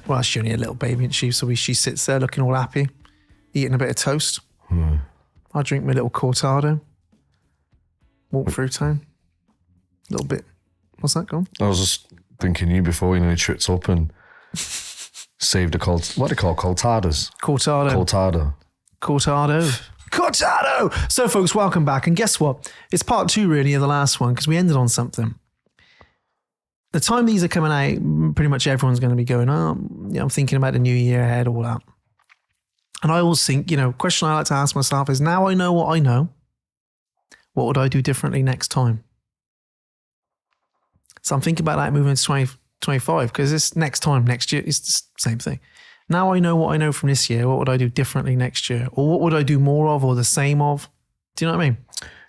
Well, she's only a little baby, and she sits there looking all happy, eating a bit of toast. I drink my little cortado, walk through town, a little bit. What's that called? I was just thinking you before, you tripped up and saved a what do they call cortadas? Cortado. So, folks, welcome back. And guess what? It's part 2, really, of the last one, because we ended on something. The time these are coming out, pretty much everyone's going to be going, I'm thinking about the new year ahead, all that. And I always think, question I like to ask myself is, now I know what I know, what would I do differently next time? So I'm thinking about that moving into 2025, because this next year, it's the same thing. Now I know what I know from this year, what would I do differently next year? Or what would I do more of or the same of? Do you know what I mean?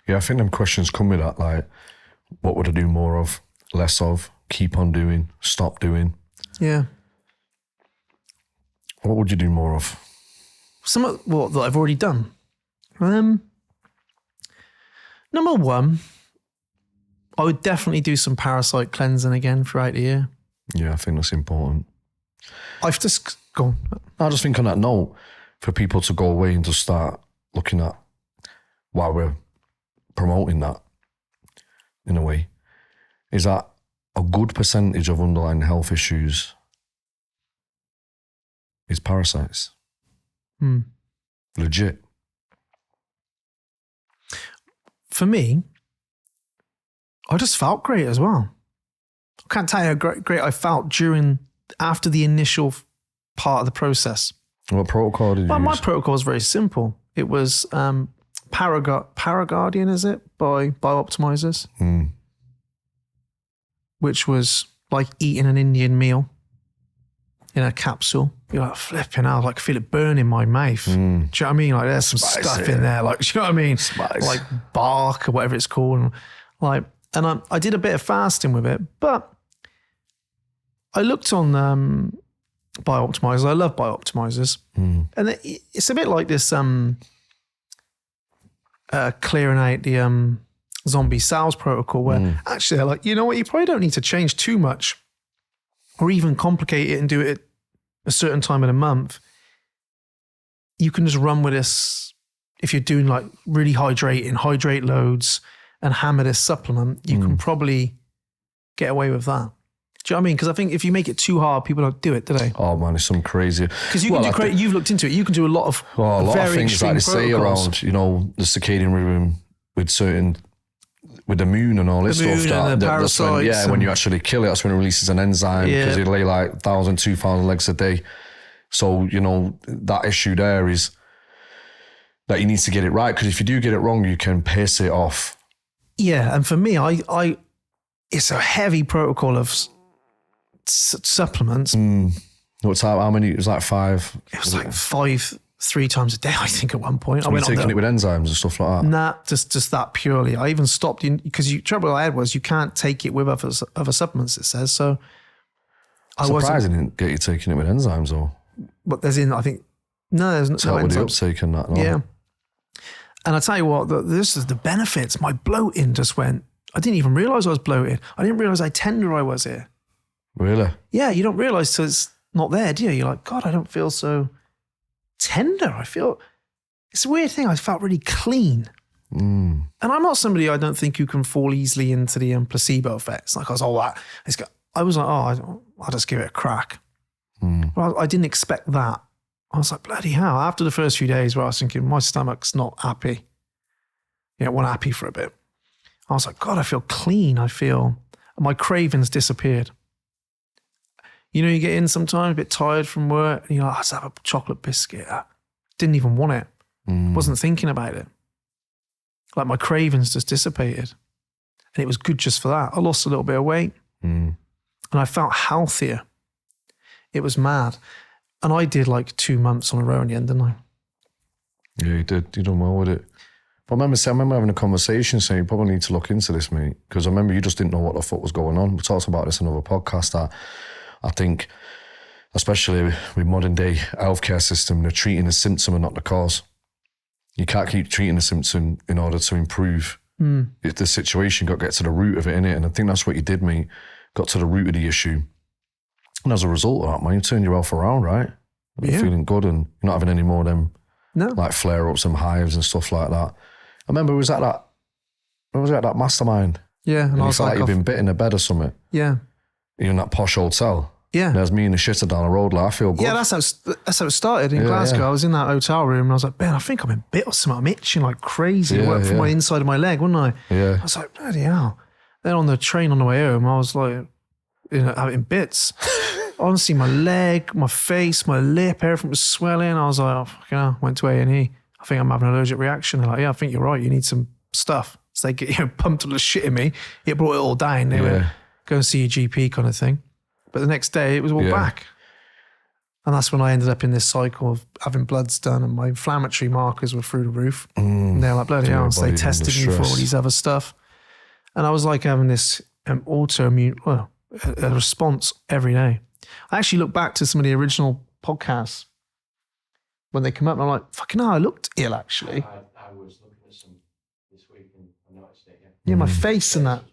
Yeah, I think them questions come with that, like, what would I do more of, less of, keep on doing, stop doing? Yeah. What would you do more of? Some of what that I've already done. Number one, I would definitely do some parasite cleansing again throughout the year. Yeah, I think that's important. I've just gone. I just think on that note, for people to go away and to start looking at why we're promoting that in a way, is that a good percentage of underlying health issues is parasites. Legit. For me, I just felt great as well. I can't tell you how great I felt after the initial part of the process. What protocol did you use? My protocol is very simple. It was Paraguardian, is it, by Biooptimizers, which was like eating an Indian meal in a capsule. You're like, flipping out, like feel it burn in my mouth. Do you know what I mean? Like there's some stuff in there, like, do you know what I mean? Spice. Like bark or whatever it's called. And I did a bit of fasting with it, but I looked on Biooptimizers. I love Biooptimizers. And it's a bit like this clearing out the zombie cells protocol, where actually they're like, you know what, you probably don't need to change too much or even complicate it and do it a certain time in a month. You can just run with this. If you're doing like really hydrate loads and hammer this supplement, you can probably get away with that. Do you know what I mean? Because I think if you make it too hard, people don't do it, do they? Oh man, it's some crazy. Because you can do you've looked into it. You can do a lot of things like they say around, the circadian rhythm with the moon and all this stuff. Parasites. When you actually kill it, that's when it releases an enzyme, because you lay like 1,000, 2,000 eggs a day. So, that issue there is that you need to get it right, because if you do get it wrong, you can piss it off. Yeah, and for me, it's a heavy protocol of supplements. What's that? How many? It was like 5. It was like 5, 3 times a day, I think, at one point. So I went taking it with enzymes and stuff like that? Nah, just that purely. I even stopped, because trouble I had was you can't take it with other supplements, it says. So surprising it didn't get you taking it with enzymes, or? But there's no with the uptake and that. No. Yeah. And I tell you what, this is the benefits. My bloating just went. I didn't even realize I was bloated. I didn't realize how tender I was here. Really? Yeah, you don't realize till it's not there, do you? You're like, God, I don't feel so tender. It's a weird thing. I felt really clean. And I'm not somebody, I don't think, who can fall easily into the placebo effect. It's like, I was like, I'll just give it a crack. Well, I didn't expect that. I was like, bloody hell. After the first few days where I was thinking, my stomach's not happy. It wasn't happy for a bit. I was like, God, I feel clean. My cravings disappeared. You get in sometimes a bit tired from work and you're like, let's have a chocolate biscuit. I didn't even want it. Wasn't thinking about it. Like my cravings just dissipated. And it was good just for that. I lost a little bit of weight and I felt healthier. It was mad. And I did like 2 months on a row in the end, didn't I? Yeah, you did. You done well with it. But I remember having a conversation saying you probably need to look into this, mate. Because I remember you just didn't know what the fuck was going on. We talked about this in another podcast that I think, especially with modern day healthcare system, they're treating the symptom and not the cause. You can't keep treating the symptom in order to improve the situation. Got to get to the root of it, innit? And I think that's what you did, mate. Got to the root of the issue. And as a result of that, man, you turn your health around, right? You're feeling good and you're not having any more of them like flare-ups and hives and stuff like that. I remember we was at that mastermind. Yeah. And I was like, you've been bit in the bed or something. Yeah. You're in that posh hotel. Yeah. And there's me and the shitter down the road, like, I feel good. Yeah, that's how it started in Glasgow. I was in that hotel room and I was like, Ben, I think I'm in bit or something. I'm itching like crazy from my inside of my leg, wasn't I? Yeah. I was like, bloody hell. Then on the train on the way home, I was like, having bits. Honestly, my leg, my face, my lip, everything was swelling. I was like, oh, fucking hell. Went to A&E. I think I'm having an allergic reaction. They're like, yeah, I think you're right. You need some stuff. So they get, pumped all the shit in me. It brought it all down. They went, go and see your GP kind of thing. But the next day, it was all back. And that's when I ended up in this cycle of having bloods done and my inflammatory markers were through the roof. And they're like, bloody hell. So they tested me for all these other stuff. And I was like having this autoimmune, a response every day. I actually look back to some of the original podcasts when they come up and I'm like, fucking hell, I looked ill actually. I was looking at some this week and I noticed it. Yeah, my face and that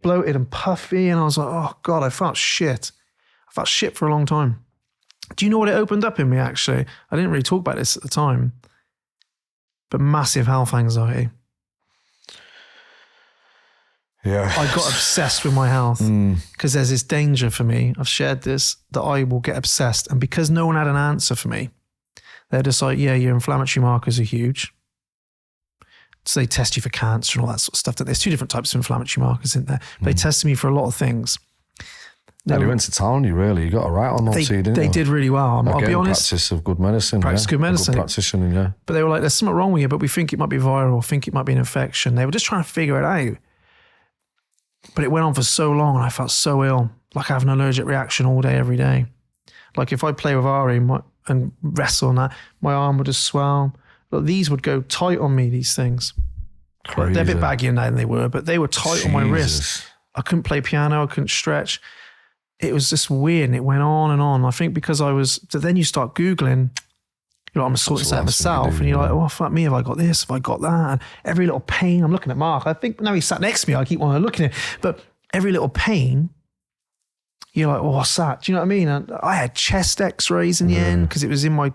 bloated and puffy. And I was like, oh God, I felt shit. I felt shit for a long time. Do you know what it opened up in me actually? I didn't really talk about this at the time, but massive health anxiety. Yeah. I got obsessed with my health because there's this danger for me. I've shared this, that I will get obsessed. And because no one had an answer for me, they're just like, yeah, your inflammatory markers are huge. So they test you for cancer and all that sort of stuff. There's 2 different types of inflammatory markers in there. They tested me for a lot of things. And you went to town, you got a right on that, didn't they you? did really well. I'll be honest. Practice of good medicine. Practice good medicine. Good practitioner, yeah. But they were like, there's something wrong with you, but we think it might be viral, think it might be an infection. They were just trying to figure it out. But it went on for so long and I felt so ill, like I have an allergic reaction all day, every day. Like if I play with Ari and wrestle and that, my arm would just swell. But these would go tight on me, these things. They're a bit baggier now than they were, but they were tight on my wrist. I couldn't play piano, I couldn't stretch. It was just weird and it went on and on. I think because then you start Googling, I'm sorting this out myself and you're like, oh, fuck me, have I got this? Have I got that? And every little pain, I'm looking at Mark. I think now he's sat next to me, I keep wanting to look at him. But every little pain, you're like, oh, what's that? Do you know what I mean? And I had chest x-rays in the end because it was in my,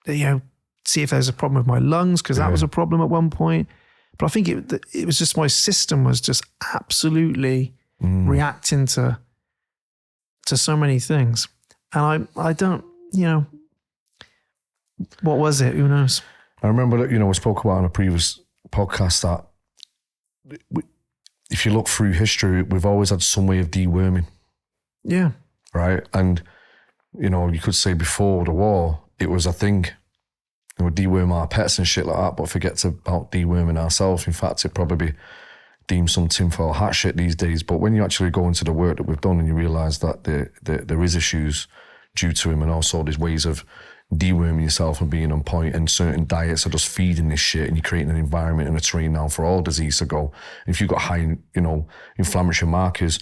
see if there's a problem with my lungs because that was a problem at one point. But I think it was just my system was just absolutely reacting to so many things. And I don't, what was it? Who knows? I remember that, we spoke about on a previous podcast that if you look through history, we've always had some way of deworming. Yeah. Right? And, you could say before the war, it was a thing. We deworm our pets and shit like that, but forget about deworming ourselves. In fact, it'd probably be deemed some tinfoil hat shit these days. But when you actually go into the work that we've done and you realise that there is issues due to him and also there's ways of deworming yourself and being on point, and certain diets are just feeding this shit, and you're creating an environment and a terrain now for all disease to go. If you've got high, inflammatory markers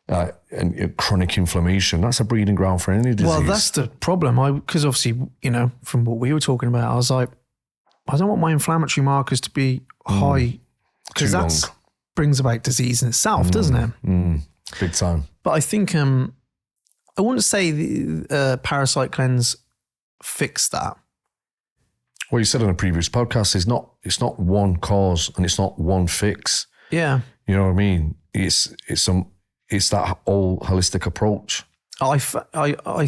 and chronic inflammation, that's a breeding ground for any disease. Well, that's the problem. Because obviously, from what we were talking about, I was like, I don't want my inflammatory markers to be high because that brings about disease in itself, doesn't it? Big time. But I think I wouldn't say the Parasite Cleanse fix that. Well, you said in a previous podcast, it's not one cause and it's not one fix. Yeah. You know what I mean? It's that whole holistic approach. I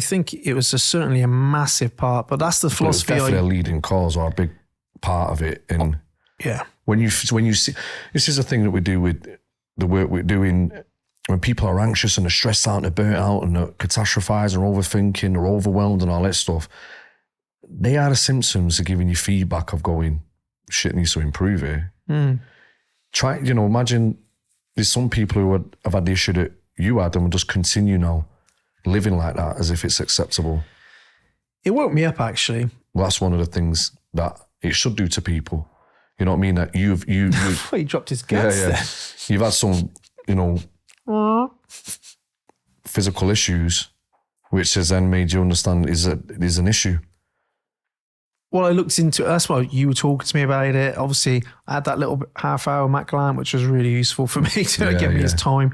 think it was certainly a massive part, but that's the philosophy. It's definitely a leading cause or a big part of it. And when you see, this is a thing that we do with the work we're doing. When people are anxious and they're stressed out and they're burnt out and they're catastrophizing or overthinking or overwhelmed and all that stuff, they are the symptoms of giving you feedback of going, shit needs to improve here. Try, imagine there's some people who have had the issue that you had and will just continue now living like that as if it's acceptable. It woke me up, actually. Well, that's one of the things that it should do to people. You know what I mean? That you he dropped his guts there. You've had some, physical issues, which has then made you understand is an issue. Well, I looked into it. That's why you were talking to me about it. Obviously, I had that little half hour Matt Glant, which was really useful for me to give me his time.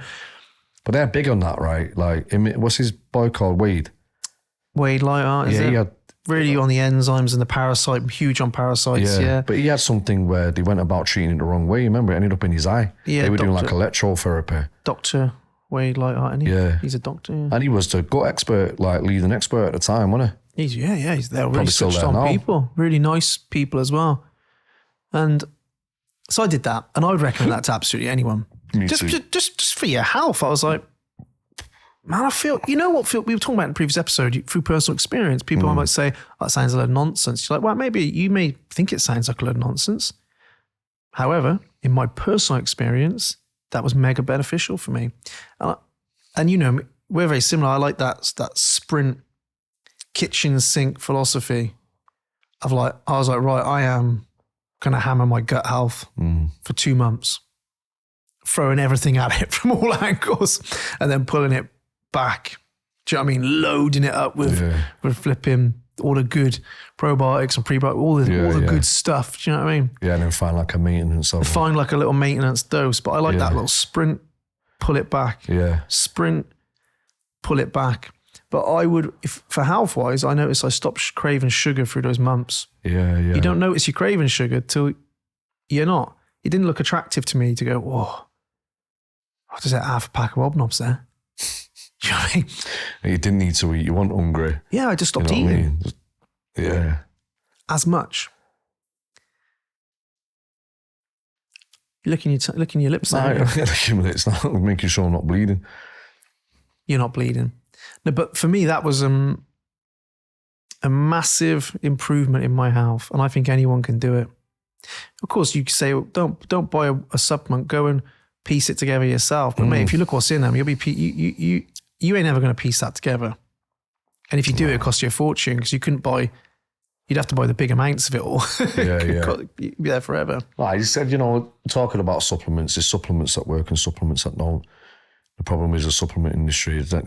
But they're big on that, right? Like, what's his boy called? Wade? Wade Lightheart, is Yeah, it? he had, Really on the enzymes and the parasite, huge on parasites, yeah. But he had something where they went about treating it the wrong way. Remember, it ended up in his eye. Yeah, they were doing like doctor- electrotherapy. Dr. Wade Lightheart, isn't he? Yeah. He's a doctor, yeah. And he was the gut expert, like leading expert at the time, wasn't he? He's they're really Probably still switched there on now. people, really nice people as well. And so I did that, and I would recommend that to absolutely anyone. Me Just too. just for your health. I was like, man, I feel, you know what, Phil, we were talking about in the previous episode, through personal experience, people might say, oh, that sounds a load of nonsense. You're like, well, maybe you may think it sounds like a load of nonsense. However, in my personal experience, that was mega beneficial for me. And you know, we're very similar. I like that sprint kitchen sink philosophy of like, I was like, right, I am going to hammer my gut health for 2 months, throwing everything at it from all angles and then pulling it back. Do you know what I mean? Loading it up with flipping all the good probiotics and prebiotics, all the good stuff. Do you know what I mean? Yeah, and then find like a maintenance of it. Find like a little maintenance dose, but I like that little sprint, pull it back. Yeah. Sprint, pull it back. But I would, if for health wise, I noticed I stopped craving sugar through those months. Yeah. You don't notice you're craving sugar till you're not. It didn't look attractive to me to go, whoa, what is that, half a pack of Hobnobs there? Do you know what I mean? You didn't need to eat. You weren't hungry. Yeah, I just stopped You know what I eating mean? Yeah. as much. You're licking your lips now. It's not making sure I'm not bleeding. You're not bleeding. No, but for me, that was a massive improvement in my health, and I think anyone can do it. Of course, you could say, well, don't buy a supplement. Go and piece it together yourself. But mate, if you look what's in them, you'll be you ain't never going to piece that together. And if you do, it costs you a fortune because you'd have to buy the big amounts of it all. You'd be there forever. Like you said, talking about supplements, there's supplements that work and supplements that don't. The problem is the supplement industry is that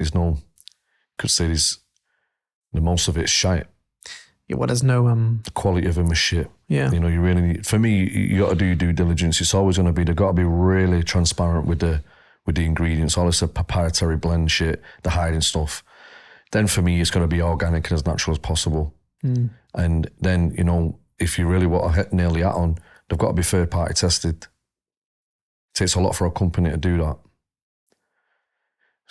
the most of it's shite. Yeah, well, there's no The quality of them is shit. Yeah. You really need, for me, you got to do due diligence. It's always going to be, they've got to be really transparent with the ingredients, all this proprietary blend shit, the hiding stuff. Then for me, it's going to be organic and as natural as possible. And then, if you really want to nail the hat on, they've got to be third party tested. It takes a lot for a company to do that.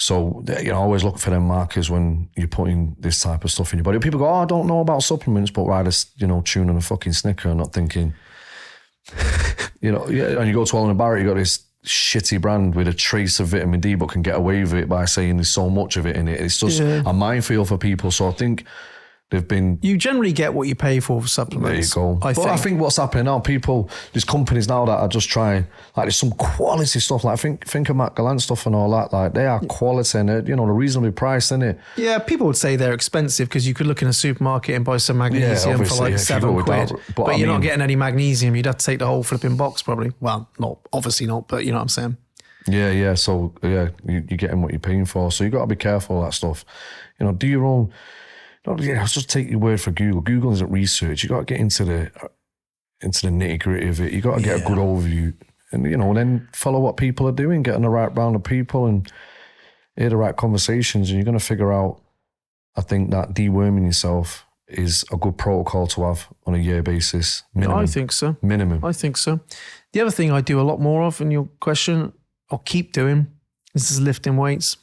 So, always look for them markers when you're putting this type of stuff in your body. People go, I don't know about supplements, but rather, chewing on a fucking Snicker and not thinking, and you go to Allen & Barrett, you got this shitty brand with a trace of vitamin D, but can get away with it by saying there's so much of it in it. It's just a minefield for people. So I think you generally get what you pay for supplements. There you go. I think what's happening now, there's companies now that are just trying, like there's some quality stuff, like think of Matt Gallant stuff and all that, like they are quality and they're, they're reasonably priced, isn't it? Yeah, people would say they're expensive because you could look in a supermarket and buy some magnesium for like £7. But you're not getting any magnesium. You'd have to take the whole flipping box probably. Well, obviously not, but you know what I'm saying? Yeah. So you're getting what you're paying for. So you got to be careful of that stuff. Do your own. Just take your word for Google. Google isn't research. You got to get into the nitty gritty of it. You got to get a good overview, and then follow what people are doing, get in the right round of people, and hear the right conversations, and you're going to figure out. I think that deworming yourself is a good protocol to have on a year basis. Minimum. I think so. Minimum. I think so. The other thing I do a lot more of in your question, I'll keep doing, is lifting weights.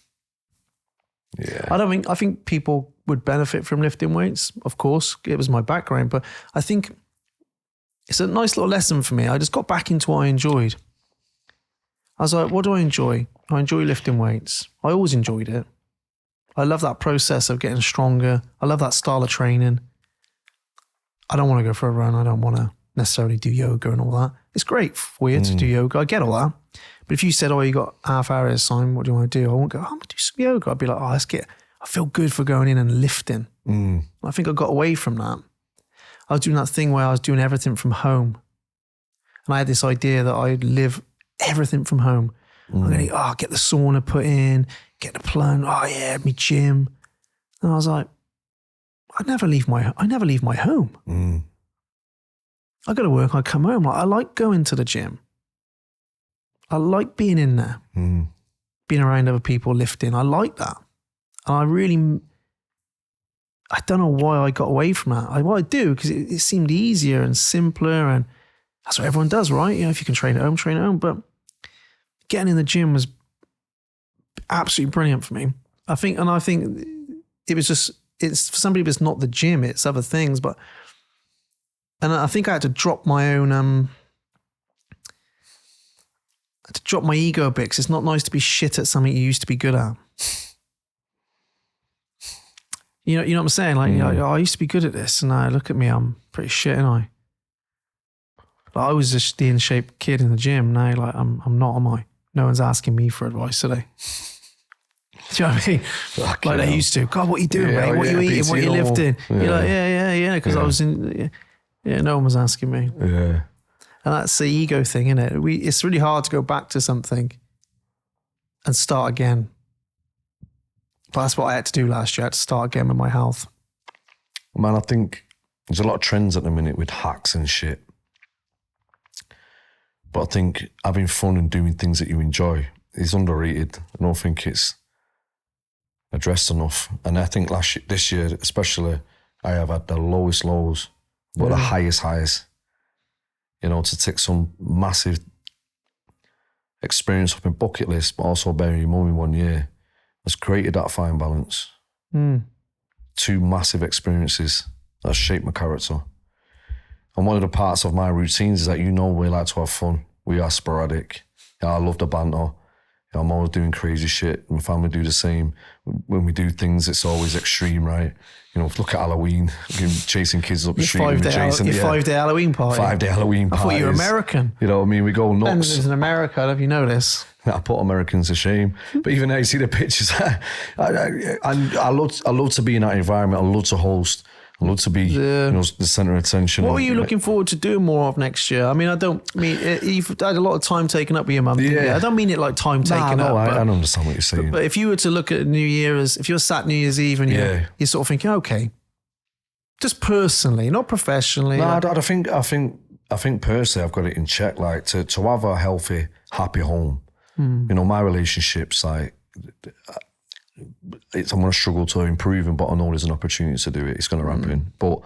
Yeah. I think people would benefit from lifting weights. Of course, it was my background, but I think it's a nice little lesson for me. I just got back into what I enjoyed. I was like, what do I enjoy? I enjoy lifting weights. I always enjoyed it. I love that process of getting stronger. I love that style of training. I don't want to go for a run. I don't want to necessarily do yoga and all that. It's great for you to do yoga. I get all that. But if you said, you got half hour at a time, what do you want to do? I won't go, I'm going to do some yoga. I'd be like, I feel good for going in and lifting. I think I got away from that. I was doing that thing where I was doing everything from home. And I had this idea that I'd live everything from home. I'm going to get the sauna put in, get the plunge, my gym. And I was like, I never leave my home. I go to work, I come home. I like going to the gym. I like being in there. being around other people lifting. I like that. And I don't know why I got away from that. I do, because it seemed easier and simpler, and that's what everyone does, right? If you can train at home, train at home. But getting in the gym was absolutely brilliant for me. I think it was just, it's for some people, it's not the gym, it's other things. And I think I had to drop my own, to drop my ego a bit, because it's not nice to be shit at something you used to be good at. You know what I'm saying? Like, I used to be good at this, and now look at me, I'm pretty shit, ain't I? Like, I was just the in-shape kid in the gym. Now, like, I'm not, am I? No one's asking me for advice today. Do you know what I mean? Like they used to. God, what are you doing, mate? What are you eating? What are you lifting? Yeah. You're like, yeah. Because I was in, no one was asking me. Yeah. And that's the ego thing, isn't it? It's really hard to go back to something and start again. But that's what I had to do last year. I had to start again with my health. Man, I think there's a lot of trends at the minute with hacks and shit. But I think having fun and doing things that you enjoy is underrated. I don't think it's addressed enough. And I think this year especially, I have had the lowest lows, but the highest highs. To tick some massive experience up in bucket list, but also burying your mum in 1 year, has created that fine balance. 2 massive experiences that shaped my character. And one of the parts of my routines is that we like to have fun. We are sporadic. I love the banter. I'm always doing crazy shit. My family do the same. When we do things, it's always extreme, right? Look at Halloween, chasing kids up the street. Your 5-day Halloween party. 5-day Halloween party. I thought you were American. You know what I mean? We go nuts. London's in America, I don't know if you know this. I put Americans to shame. But even now, you see the pictures. I love to be in that environment. I love to host. I love to be the centre of attention. What were you looking forward to doing more of next year? I mean, I don't mean, you've had a lot of time taken up with your mum. Yeah. I don't mean it like time taken up. I understand what you're saying. But if you were to look at New Year if you're sat New Year's Eve and you're sort of thinking, okay, just personally, not professionally. No, I think personally I've got it in check. Like to have a healthy, happy home. My relationships, like I'm going to struggle to improve them, but I know there's an opportunity to do it. It's going to happen. But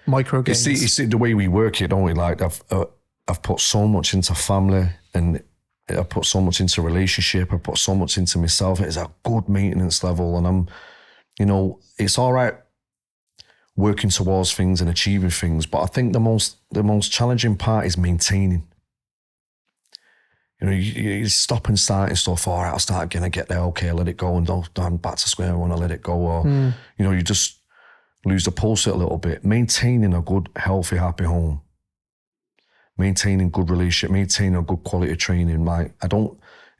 micro gains. You see the way we work it, don't we? Like I've put so much into family, and I put so much into relationship. I put so much into myself. It's a good maintenance level, and I'm, it's all right working towards things and achieving things. But I think the most challenging part is maintaining. You stop and starting stuff. All right, I'll start again. I get there. Okay, I let it go, and I'm back to square one. I let it go. Or you just lose the pulse a little bit. Maintaining a good, healthy, happy home. Maintaining good relationship. Maintaining a good quality training.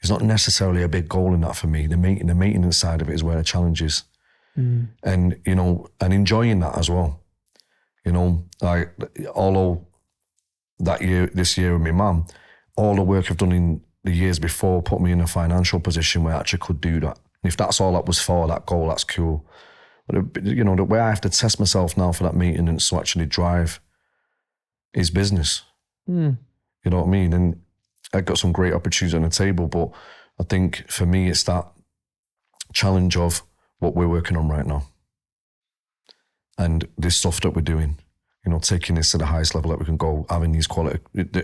It's not necessarily a big goal in that for me. The maintenance side of it is where the challenge is, and and enjoying that as well. Although this year with my mum, all the work I've done in the years before put me in a financial position where I actually could do that. And if that's all that was for, that goal, that's cool. But, the way I have to test myself now for that maintenance to actually drive is business. You know what I mean? And I got some great opportunities on the table, but I think for me, it's that challenge of what we're working on right now. And this stuff that we're doing. Taking this to the highest level that we can go, having these quality,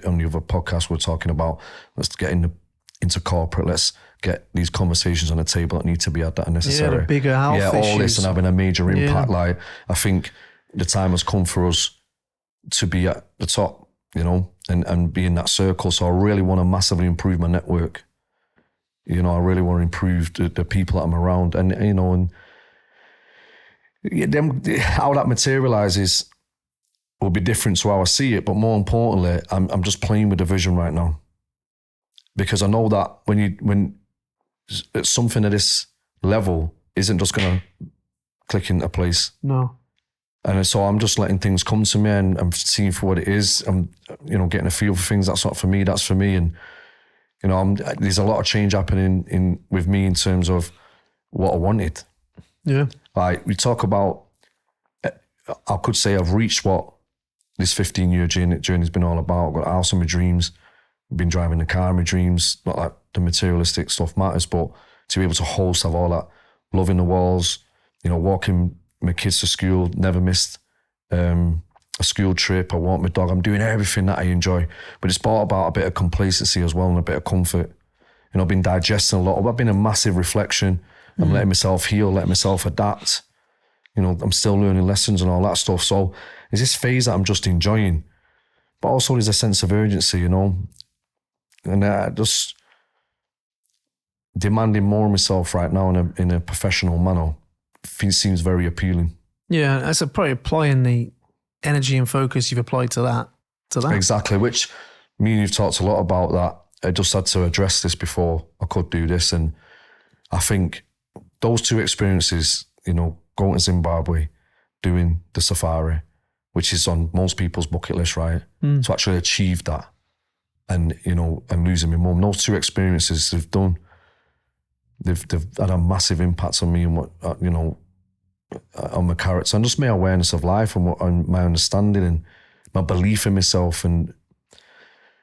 on the other podcast we're talking about, let's get into corporate, let's get these conversations on the table that need to be had that are necessary. Yeah, bigger health issues. All this and having a major impact. Like, I think the time has come for us to be at the top, and be in that circle. So I really want to massively improve my network. I really want to improve the people that I'm around. And, how that materializes will be different to how I see it, but more importantly, I'm just playing with the vision right now, because I know that when it's something at this level isn't just gonna click into place. No. And so I'm just letting things come to me, and I'm seeing for what it is. I'm getting a feel for things. That's not for me. That's for me. And there's a lot of change happening with me in terms of what I wanted. Yeah. Like we talk about, I could say I've reached what this 15-year journey has been all about. I've got a house of my dreams, been driving the car in my dreams, not like the materialistic stuff matters, but to be able to host, have all that love in the walls, walking my kids to school, never missed a school trip. I walk my dog. I'm doing everything that I enjoy, but it's brought about a bit of complacency as well and a bit of comfort. I've been digesting a lot. I've been a massive reflection. I'm letting myself heal, letting myself adapt. I'm still learning lessons and all that stuff. So there's this phase that I'm just enjoying, but also there's a sense of urgency, and just demanding more of myself right now in a professional manner seems very appealing. Yeah, that's probably applying the energy and focus you've applied to that. Exactly, which me and you've talked a lot about that. I just had to address this before I could do this. And I think those two experiences, going to Zimbabwe, doing the safari, which is on most people's bucket list, right? To actually achieve that and losing my mum, those two experiences they've had a massive impact on me and what, on my character and just my awareness of life and my understanding and my belief in myself and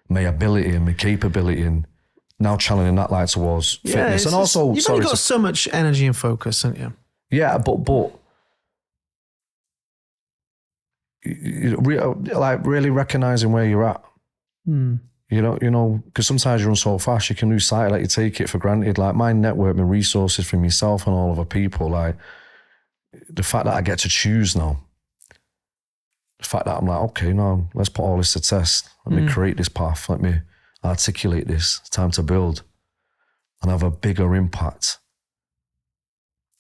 my ability and my capability, and now channeling that light towards fitness. And also, you've only got so much energy and focus, haven't you? Yeah, but like really recognizing where you're at. Because sometimes you run so fast, you can lose sight, like you take it for granted. Like my network, my resources from yourself and all other people, like the fact that I get to choose now, the fact that I'm like, okay, now let's put all this to test. Let me create this path. Let me articulate this. It's time to build and have a bigger impact.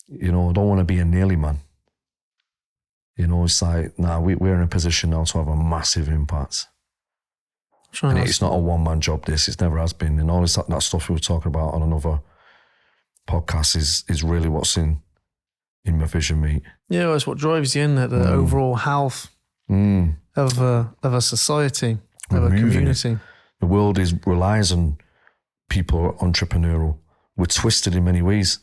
I don't want to be a nearly man. It's like, we're in a position now to have a massive impact. And it's not a one-man job, this. It never has been. And all this, that stuff we were talking about on another podcast is really what's in my vision, mate. Yeah, well, it's what drives you in there, the overall health of a society, of a community. The world relies on people who are entrepreneurial. We're twisted in many ways.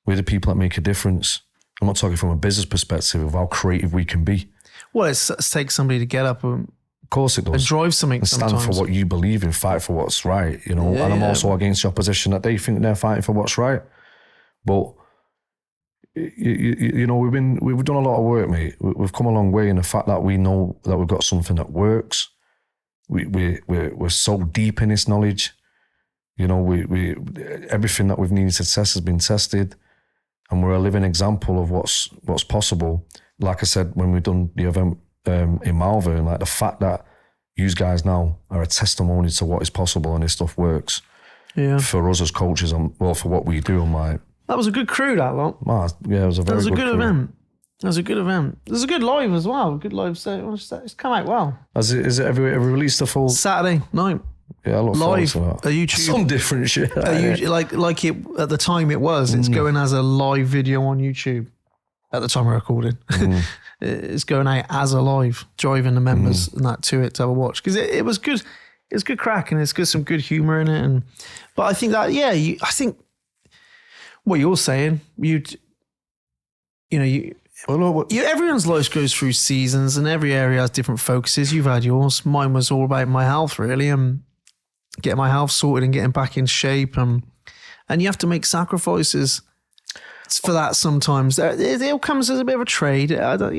We're the people that make a difference. I'm not talking from a business perspective of how creative we can be. Well, it takes somebody to get up and, of course it does, and drive something and stand for what you believe in, fight for what's right, and I'm also against the opposition that they think they're fighting for what's right. But we've done a lot of work, mate. We've come a long way in the fact that we know that we've got something that works. We're so deep in this knowledge. We everything that we've needed to test has been tested, and we're a living example of what's possible. Like I said, when we've done the event in Malvern, like the fact that you guys now are a testimony to what is possible and this stuff works. Yeah. For us as coaches, for what we do, I'm like, that was a good crew, that lot. Yeah, it was a very good crew. Event. That was a good event. It was a good live as well. Good live set. It's come out well. Is it have we released the full Saturday night? Yeah, I look live forward to that. A YouTube. Some different shit. Like it at the time it was. It's going as a live video on YouTube. At the time we're recording, it's going out as a live, driving the members and that to it to have a watch, because it was good. It's good crack and it's got some good humor in it. But I think that I think what you're saying, everyone's life goes through seasons and every area has different focuses. You've had yours. Mine was all about my health, really, and getting my health sorted and getting back in shape. And you have to make sacrifices for that sometimes. It all comes as a bit of a trade. I've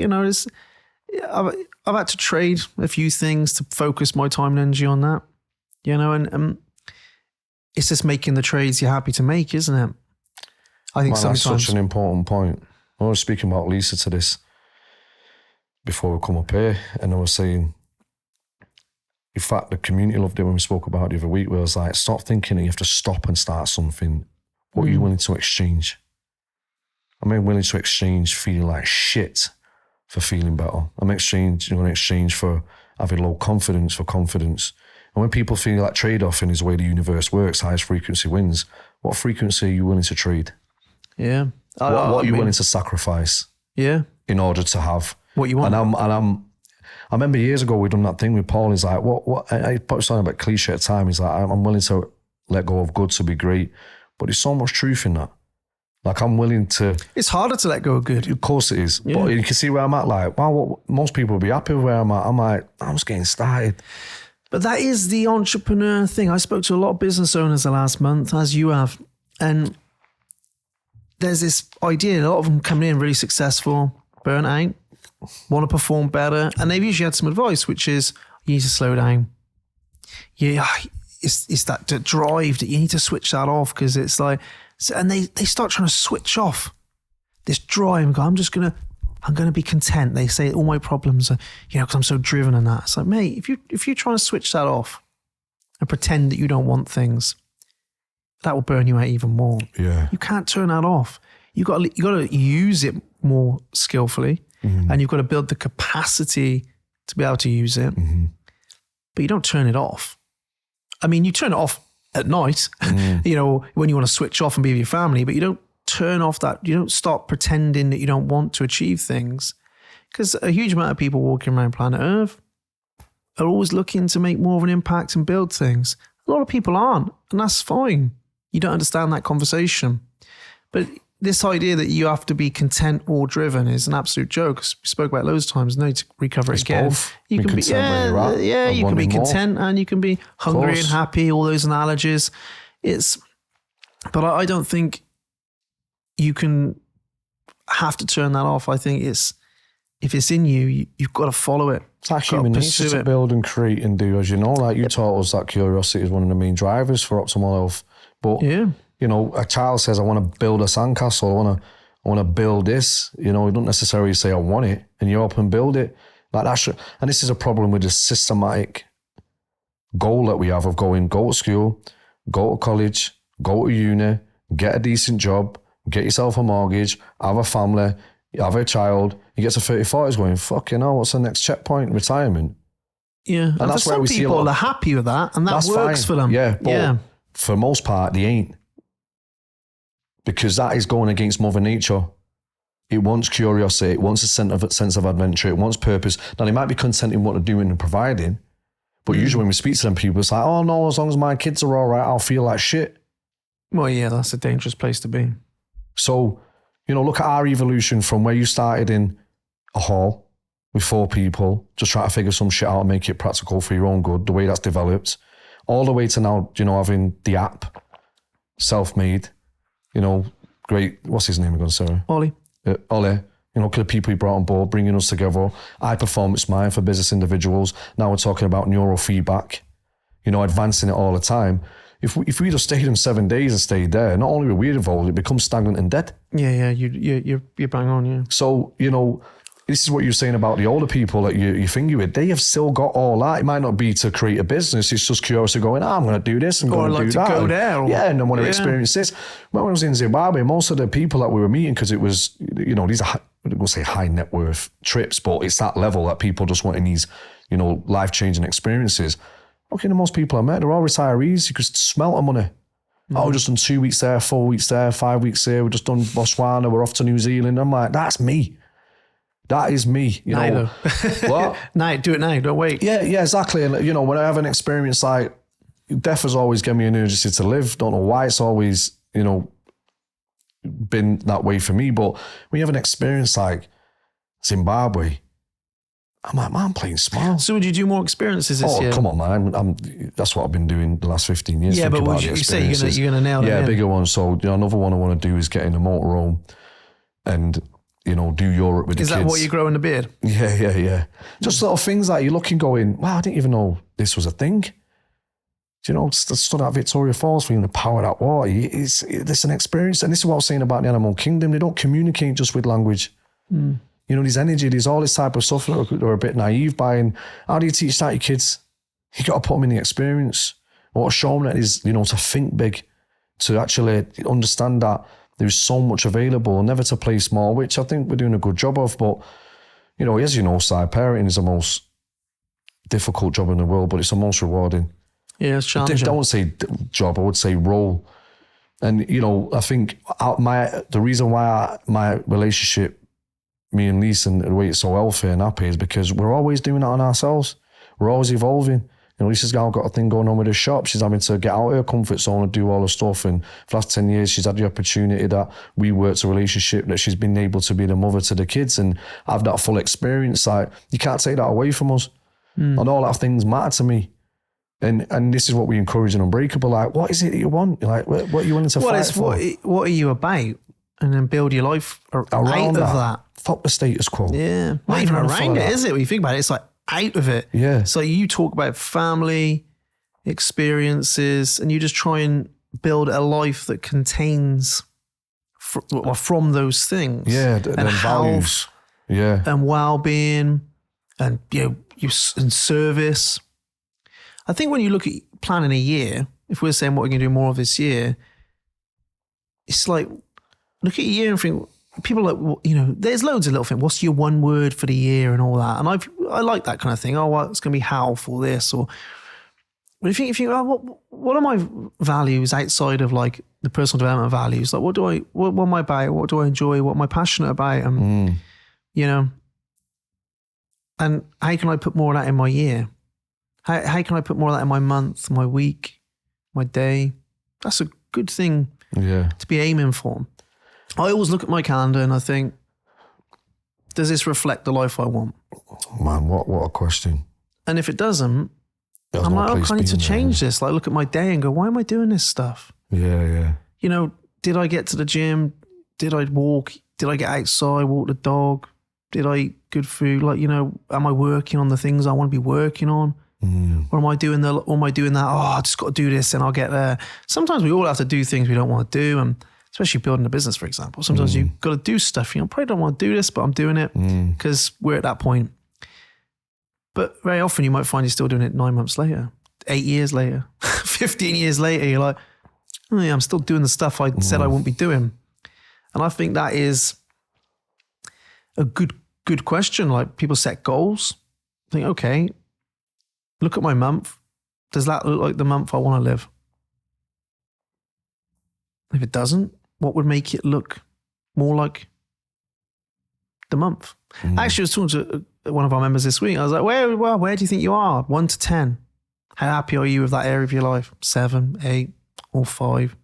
had to trade a few things to focus my time and energy on that, and it's just making the trades you're happy to make, isn't it? I think sometimes. That's such an important point. I was speaking about Lisa to this before we come up here, and I was saying, in fact, the community loved it when we spoke about it the other week, where I was like, stop thinking that you have to stop and start something. What are you willing to exchange? I'm willing to exchange feeling like shit for feeling better. I'm going to exchange for having low confidence for confidence. And when people feel that trade-off in is the way the universe works, highest frequency wins, what frequency are you willing to trade? Yeah. What are you willing to sacrifice? Yeah. In order to have what you want? I remember years ago we done that thing with Paul. He's like, what? I put something about cliche at the time. He's like, I'm willing to let go of good to be great, but there's so much truth in that. Like I'm willing to. It's harder to let go of good. Of course it is, but you can see where I'm at. Like, wow, most people would be happy with where I'm at. I'm like, I'm just getting started. But that is the entrepreneur thing. I spoke to a lot of business owners the last month, as you have, and there's this idea, a lot of them coming in really successful, burnt out, want to perform better, and they've usually had some advice, which is you need to slow down. Yeah, it's that drive that you need to switch that off, because it's like, and they start trying to switch off this drive and go, I'm going to be content. They say all my problems are, because I'm so driven and that. It's like, mate, if you're trying to switch that off and pretend that you don't want things, that will burn you out even more. Yeah. You can't turn that off. You got to use it more skillfully, and you've got to build the capacity to be able to use it. But you don't turn it off. I mean, you turn it off at night, when you want to switch off and be with your family, but you don't turn off that. You don't stop pretending that you don't want to achieve things, because a huge amount of people walking around planet Earth are always looking to make more of an impact and build things. A lot of people aren't, and that's fine. You don't understand that conversation. But this idea that you have to be content or driven is an absolute joke. We spoke about it loads of times. No need to recover it again. Both. You can be, you can be content and you can be hungry and happy, all those analogies. But I don't think you can have to turn that off. I think if it's in you, you've got to follow it. It's like human nature to build and create and do, as you know. Like you taught us that curiosity is one of the main drivers for optimal health. But a child says, I want to build a sandcastle. I want to build this. You don't necessarily say I want it, and you up and build it. Like that. And this is a problem with the systematic goal that we have of go to school, go to college, go to uni, get a decent job, get yourself a mortgage, have a family, have a child. You get to 34, he's going, fucking hell, what's the next checkpoint? Retirement. Yeah. And that's for some people, they're happy with that, and that works for them. Yeah. But for the most part, they ain't. Because that is going against Mother Nature. It wants curiosity. It wants a sense of adventure. It wants purpose. Now, they might be content in what they're doing and providing, but usually when we speak to them people, it's like, oh no, as long as my kids are all right, I'll feel like shit. Well, yeah, that's a dangerous place to be. So, look at our evolution from where you started in a hall with 4 people, just trying to figure some shit out and make it practical for your own good, the way that's developed, all the way to now, having the app, self-made, great, what's his name again, sorry? Ollie. Ollie, the people he brought on board, bringing us together, high performance mind for business individuals. Now we're talking about neurofeedback, advancing it all the time. If we just stayed in 7 days and stayed there, not only were we involved, it becomes stagnant and dead. Yeah, you're bang on, yeah. So, this is what you're saying about the older people that you finger with. They have still got all that. It might not be to create a business. It's just curiosity going, I'm going to do this. I'm going to do that. Go there. And I want to experience this. When I was in Zimbabwe, most of the people that we were meeting, because it was, these are, we'll say high net worth trips, but it's that level that people just wanting these, life-changing experiences. Okay, the most people I met, they're all retirees. You could smell the money. Oh, just done 2 weeks there, 4 weeks there, 5 weeks there. We've just done Botswana. We're off to New Zealand. I'm like, that's me. That is me. What? No, do it now. Don't wait. Yeah, exactly. And when I have an experience like death has always given me an urgency to live. Don't know why it's always, been that way for me. But when you have an experience like Zimbabwe, I'm like, man, I'm playing small. So would you do more experiences this year? Oh, come on, man. That's what I've been doing the last 15 years. Yeah, but would you say you're going to nail it? Yeah, bigger ones. So, another one I want to do is get in a motorhome and, do Europe with the kids. Is that what you're growing the beard? Yeah. Just little things like you're looking going, wow, I didn't even know this was a thing. Stood at Victoria Falls, feeling the power of that water. It's an experience. And this is what I was saying about the animal kingdom. They don't communicate just with language. There's energy, there's all this type of stuff that they're a bit naive by. And how do you teach that to your kids? You got to put them in the experience. What show them that is, to think big, to actually understand that there's so much available, never to play small, which I think we're doing a good job of. But, as you know, side parenting is the most difficult job in the world, but it's the most rewarding. Yeah, it's challenging. I wouldn't say job, I would say role. And, I think the reason why my relationship, me and Lisa, and the way it's so healthy and happy is because we're always doing that on ourselves. We're always evolving. Lisa's got a thing going on with her shop. She's having to get out of her comfort zone and do all the stuff. And for the last 10 years, she's had the opportunity that we worked a relationship, that she's been able to be the mother to the kids and have that full experience. Like, you can't take that away from us. And all that things matter to me. And this is what we encourage in Unbreakable. Like, what is it that you want? Like, what are you wanting to fight for? What are you about? And then build your life Around out of that. Fuck the status quo. Yeah. Why Not even do you wanna around follow it, that? is it? When you think about it, it's like out of it. Yeah. So you talk about family, experiences, and you just try and build a life that contains from those things. Yeah, and and values. Yeah. and well-being and and service. I think when you look at planning a year, if we're saying what we're going to do more of this year, it's like, look at a year and think, people are like, well, there's loads of little things. What's your one word for the year and all that? And I like that kind of thing. Oh, well, it's going to be health or this or. But if you think, oh, what are my values outside of like the personal development values? Like, what am I about? What do I enjoy? What am I passionate about? And and how can I put more of that in my year? How can I put more of that in my month, my week, my day? That's a good thing to be aiming for. I always look at my calendar and I think, does this reflect the life I want? Man, what a question. And if it doesn't, I'm like, I need to change this. Like, look at my day and go, why am I doing this stuff? Yeah. Did I get to the gym? Did I walk? Did I get outside, walk the dog? Did I eat good food? Like, am I working on the things I want to be working on? Or am I doing that? Oh, I just got to do this and I'll get there. Sometimes we all have to do things we don't want to do. And especially building a business, for example, sometimes you've got to do stuff. Probably don't want to do this, but I'm doing it because we're at that point. But very often you might find you're still doing it 9 months later, 8 years later, 15 years later. You're like, oh yeah, I'm still doing the stuff I said I wouldn't be doing. And I think that is a good question. Like, people set goals. Think, okay, look at my month. Does that look like the month I want to live? If it doesn't, what would make it look more like the month? Actually, I was talking to one of our members this week. I was like, where do you think you are? 1 to 10. How happy are you with that area of your life? 7, 8, or 5?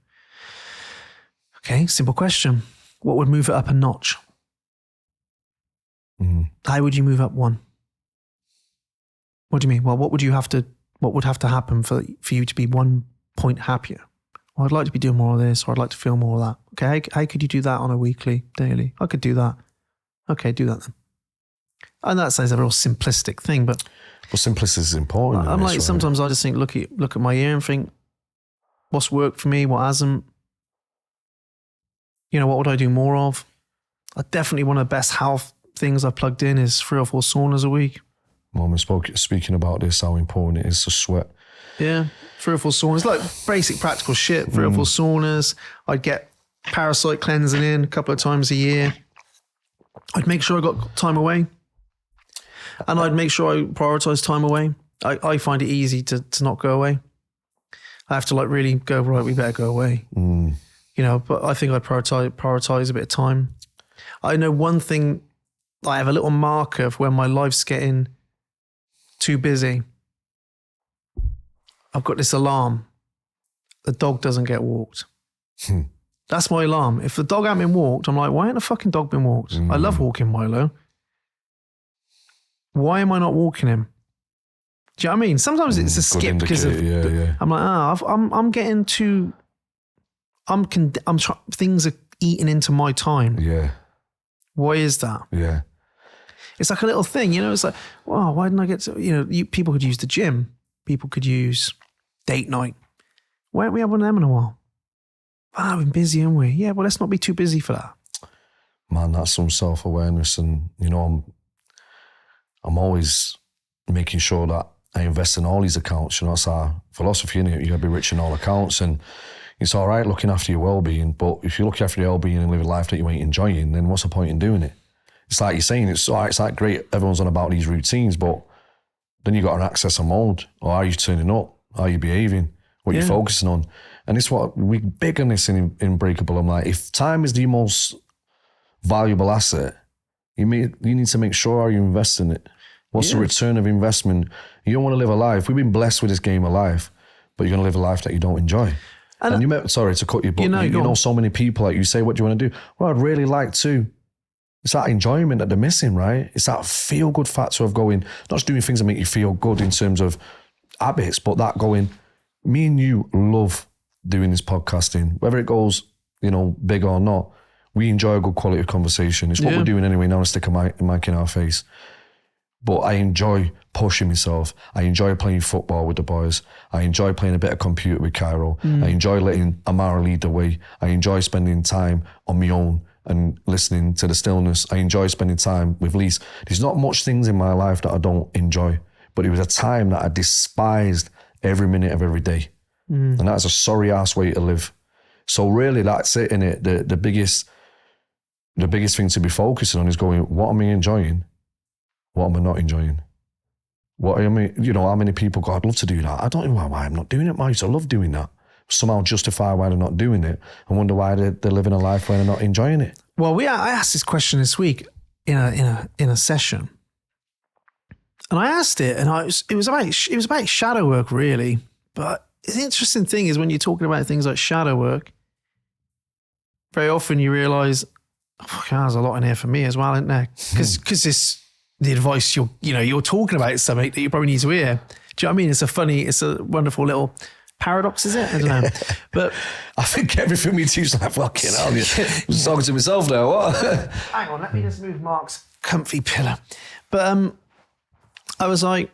Okay, simple question. What would move it up a notch? How would you move up 1? What do you mean? Well, what would have to happen for you to be 1 point happier? Well, I'd like to be doing more of this, or I'd like to feel more of that. Okay, how could you do that on a weekly, daily? I could do that. Okay, do that then. And that sounds a real simplistic thing, but simplicity is important. I'm like, sometimes I just think, look at my year and think, what's worked for me, what hasn't? What would I do more of? I definitely, one of the best health things I've plugged in is 3 or 4 saunas a week. Well, we're speaking about this, how important it is to sweat. Yeah, 3 or 4 saunas, like basic practical shit. 3 or 4 saunas. I'd get parasite cleansing in a couple of times a year. I'd make sure I got time away, and I'd make sure I prioritize time away. I find it easy to not go away. I have to like really go, right, we better go away. But I think I'd prioritize a bit of time. I know one thing, I have a little marker of when my life's getting too busy. I've got this alarm. The dog doesn't get walked. That's my alarm. If the dog hasn't been walked, I'm like, why ain't the fucking dog been walked? I love walking Milo. Why am I not walking him? Do you know what I mean? Sometimes it's a skip because of. I'm like, I'm getting too. Things are eating into my time. Yeah. Why is that? Yeah. It's like a little thing, It's like, wow, why didn't I get to? People could use the gym. People could use date night. Why haven't we had one of them in a while? I've been busy, haven't we? Yeah, well, let's not be too busy for that. Man, that's some self-awareness. And, I'm always making sure that I invest in all these accounts. That's our philosophy, innit? You got to be rich in all accounts. And it's all right looking after your well-being, but if you look after your well-being and live a life that you ain't enjoying, then what's the point in doing it? It's like you're saying, it's like great, everyone's on about these routines, but then you got to access a mode. Or are you turning up? How are you behaving? What you're focusing on? And it's what we big on this in Breakable. I'm like, if time is the most valuable asset, you need to make sure how you invest in it. What's the return of investment? You don't want to live a life. We've been blessed with this game of life, but you're going to live a life that you don't enjoy. And sorry to cut you, but you know so many people, like you say, what do you want to do? Well, I'd really like to. It's that enjoyment that they're missing, right? It's that feel-good factor of going, not just doing things that make you feel good in terms of habits, but that going, me and you love doing this podcasting, whether it goes, big or not. We enjoy a good quality of conversation. It's what we're doing anyway now, to stick a mic in our face. But I enjoy pushing myself. I enjoy playing football with the boys. I enjoy playing a bit of computer with Cairo. I enjoy letting Amara lead the way. I enjoy spending time on my own and listening to the stillness. I enjoy spending time with Lise. There's not much things in my life that I don't enjoy, but it was a time that I despised every minute of every day. And that's a sorry ass way to live. So really that's it, innit? The biggest thing to be focusing on is going, what am I enjoying? What am I not enjoying? What am I, how many people go, I'd love to do that. I don't know why I'm not doing it, mate. I love doing that. Somehow justify why they're not doing it and wonder why they're living a life where they're not enjoying it. Well, I asked this question this week in a session, and I asked it, and it was about shadow work, really. But the interesting thing is when you're talking about things like shadow work, very often you realise, there's a lot in here for me as well, isn't there? Because the advice you're talking about is something that you probably need to hear. Do you know what I mean? It's a wonderful little paradox, is it? I don't know. But I think everything we do is like, fucking hell, I'm talking to myself now, what? Hang on, let me just move Mark's comfy pillow. But I was like,